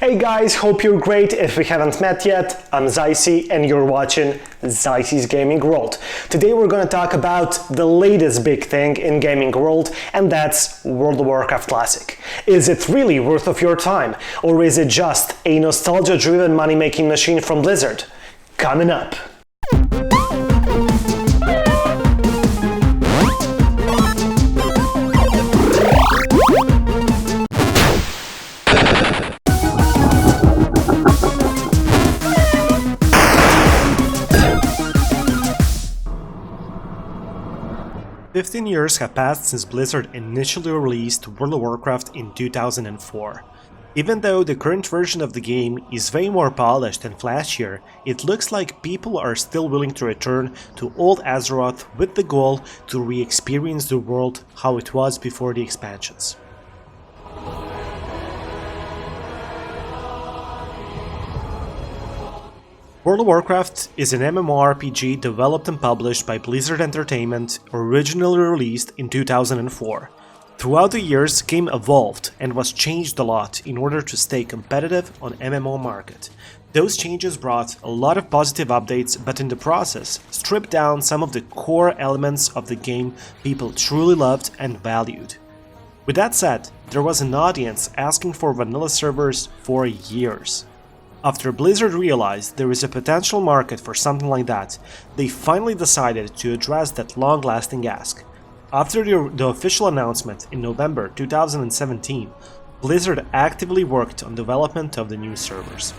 Hey guys, hope you're great. If we haven't met yet, I'm Zicy and you're watching Zicy's Gaming World. Today we're gonna talk about the latest big thing in gaming world, and that's World of Warcraft Classic. Is it really worth of your time, or is it just a nostalgia-driven money-making machine from Blizzard? Coming up. 15 years have passed since Blizzard initially released World of Warcraft in 2004. Even though the current version of the game is way more polished and flashier, it looks like people are still willing to return to old Azeroth with the goal to re-experience the world how it was before the expansions. World of Warcraft is an MMORPG developed and published by Blizzard Entertainment, originally released in 2004. Throughout the years, the game evolved and was changed a lot in order to stay competitive on MMO market. Those changes brought a lot of positive updates, but in the process, stripped down some of the core elements of the game people truly loved and valued. With that said, there was an audience asking for vanilla servers for years. After Blizzard realized there is a potential market for something like that, they finally decided to address that long-lasting ask. After the official announcement in November 2017, Blizzard actively worked on development of the new servers.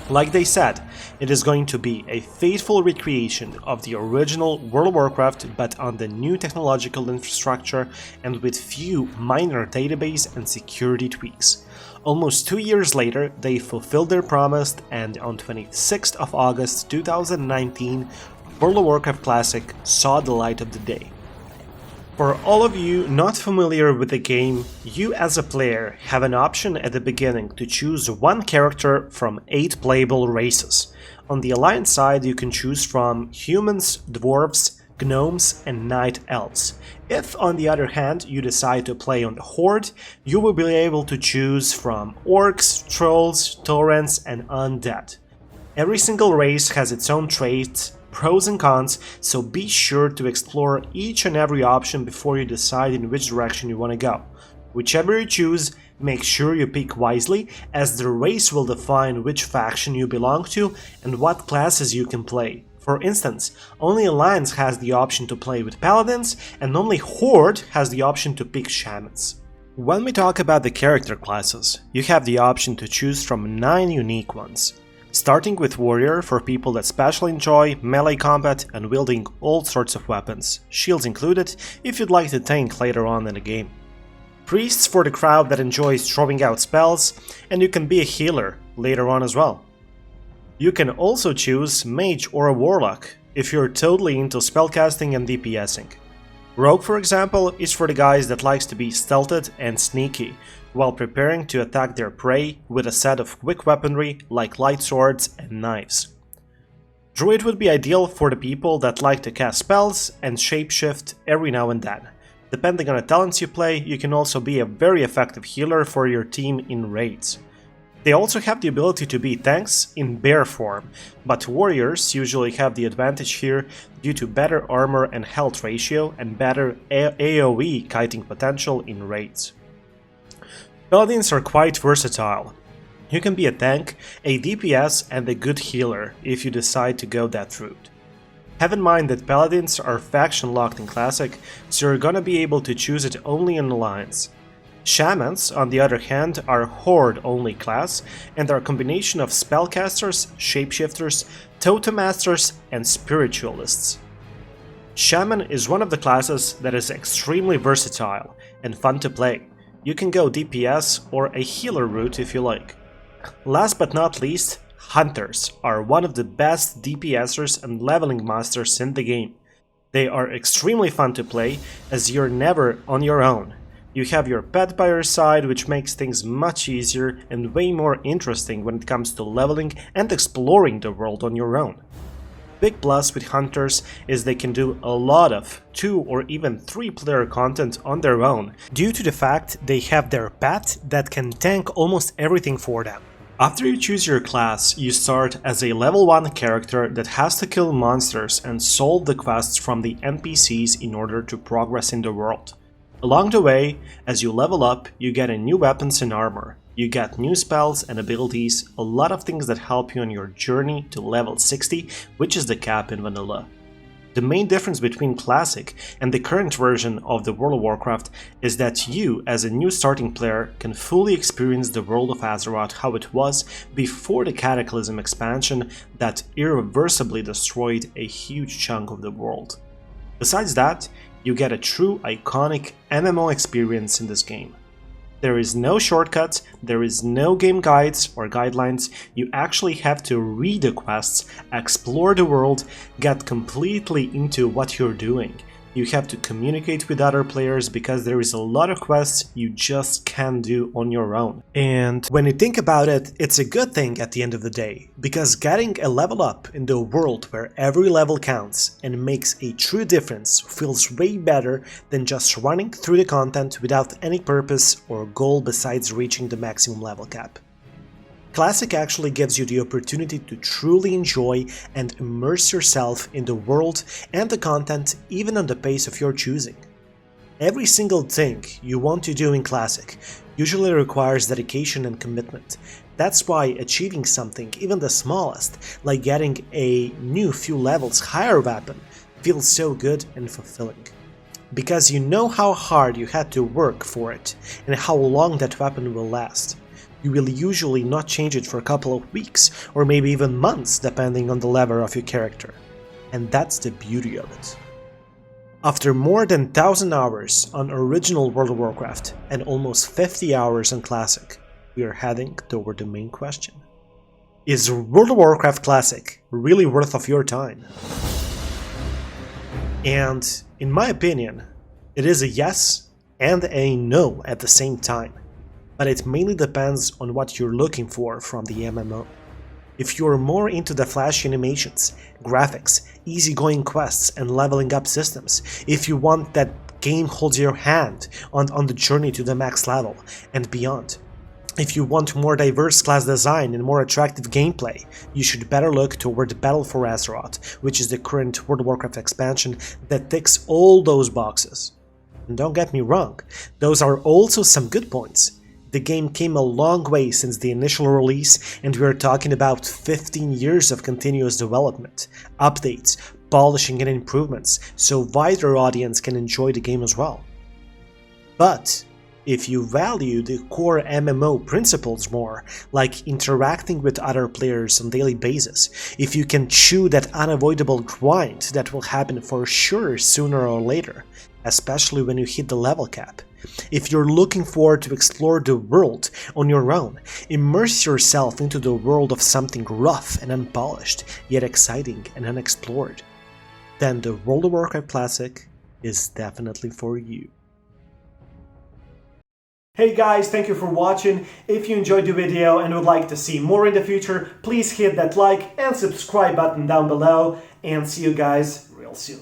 Like they said, it is going to be a faithful recreation of the original World of Warcraft, but on the new technological infrastructure and with few minor database and security tweaks. Almost 2 years later, they fulfilled their promise, and on 26th of August 2019, World of Warcraft Classic saw the light of the day. For all of you not familiar with the game, you as a player have an option at the beginning to choose one character from 8 playable races. On the Alliance side, you can choose from humans, dwarves, gnomes and night elves. If, on the other hand, you decide to play on the Horde, you will be able to choose from orcs, trolls, torrents and undead. Every single race has its own traits, pros and cons, so be sure to explore each and every option before you decide in which direction you want to go. Whichever you choose, make sure you pick wisely, as the race will define which faction you belong to and what classes you can play. For instance, only Alliance has the option to play with Paladins, and only Horde has the option to pick Shamans. When we talk about the character classes, you have the option to choose from 9 unique ones. Starting with Warrior for people that specially enjoy melee combat and wielding all sorts of weapons, shields included if you'd like to tank later on in the game. Priests for the crowd that enjoys throwing out spells, and you can be a healer later on as well. You can also choose Mage or a Warlock if you're totally into spellcasting and DPSing. Rogue, for example, is for the guys that likes to be stealthed and sneaky while preparing to attack their prey with a set of quick weaponry like light swords and knives. Druid would be ideal for the people that like to cast spells and shapeshift every now and then. Depending on the talents you play, you can also be a very effective healer for your team in raids. They also have the ability to be tanks in bear form, but warriors usually have the advantage here due to better armor and health ratio and better AoE kiting potential in raids. Paladins are quite versatile. You can be a tank, a DPS and a good healer if you decide to go that route. Have in mind that Paladins are faction locked in Classic, so you're gonna be able to choose it only in Alliance. Shamans, on the other hand, are Horde-only class and are a combination of spellcasters, shapeshifters, totem masters and spiritualists. Shaman is one of the classes that is extremely versatile and fun to play. You can go DPS or a healer route if you like. Last but not least, Hunters are one of the best DPSers and leveling masters in the game. They are extremely fun to play as you're never on your own. You have your pet by your side, which makes things much easier and way more interesting when it comes to leveling and exploring the world on your own. Big plus with Hunters is they can do a lot of 2 or even 3 player content on their own, due to the fact they have their pet that can tank almost everything for them. After you choose your class, you start as a level 1 character that has to kill monsters and solve the quests from the NPCs in order to progress in the world. Along the way, as you level up, you get a new weapons and armor. You get new spells and abilities, a lot of things that help you on your journey to level 60, which is the cap in vanilla. The main difference between Classic and the current version of the World of Warcraft is that you, as a new starting player, can fully experience the world of Azeroth how it was before the Cataclysm expansion that irreversibly destroyed a huge chunk of the world. Besides that, you get a true iconic MMO experience in this game. There is no shortcut, there is no game guides or guidelines, you actually have to read the quests, explore the world, get completely into what you're doing. You have to communicate with other players because there is a lot of quests you just can't do on your own. And when you think about it, it's a good thing at the end of the day, because getting a level up in the world where every level counts and makes a true difference feels way better than just running through the content without any purpose or goal besides reaching the maximum level cap. Classic actually gives you the opportunity to truly enjoy and immerse yourself in the world and the content even on the pace of your choosing. Every single thing you want to do in Classic usually requires dedication and commitment. That's why achieving something, even the smallest, like getting a new few levels higher weapon, feels so good and fulfilling. Because you know how hard you had to work for it and how long that weapon will last. You will usually not change it for a couple of weeks, or maybe even months depending on the level of your character. And that's the beauty of it. After more than 1,000 hours on original World of Warcraft and almost 50 hours on Classic, we are heading toward the main question. Is World of Warcraft Classic really worth of your time? And in my opinion, it is a yes and a no at the same time. But it mainly depends on what you're looking for from the MMO. If you're more into the flashy animations, graphics, easygoing quests and leveling up systems, if you want that game holds your hand on the journey to the max level and beyond, if you want more diverse class design and more attractive gameplay, you should better look toward Battle for Azeroth, which is the current World of Warcraft expansion that ticks all those boxes. And don't get me wrong, those are also some good points. The game came a long way since the initial release, and we are talking about 15 years of continuous development, updates, polishing and improvements, so wider audience can enjoy the game as well. But if you value the core MMO principles more, like interacting with other players on a daily basis, if you can chew that unavoidable grind that will happen for sure sooner or later, especially when you hit the level cap, if you're looking forward to explore the world on your own, immerse yourself into the world of something rough and unpolished, yet exciting and unexplored, then the World of Warcraft Classic is definitely for you. Hey guys, thank you for watching. If you enjoyed the video and would like to see more in the future, please hit that like and subscribe button down below, and see you guys real soon.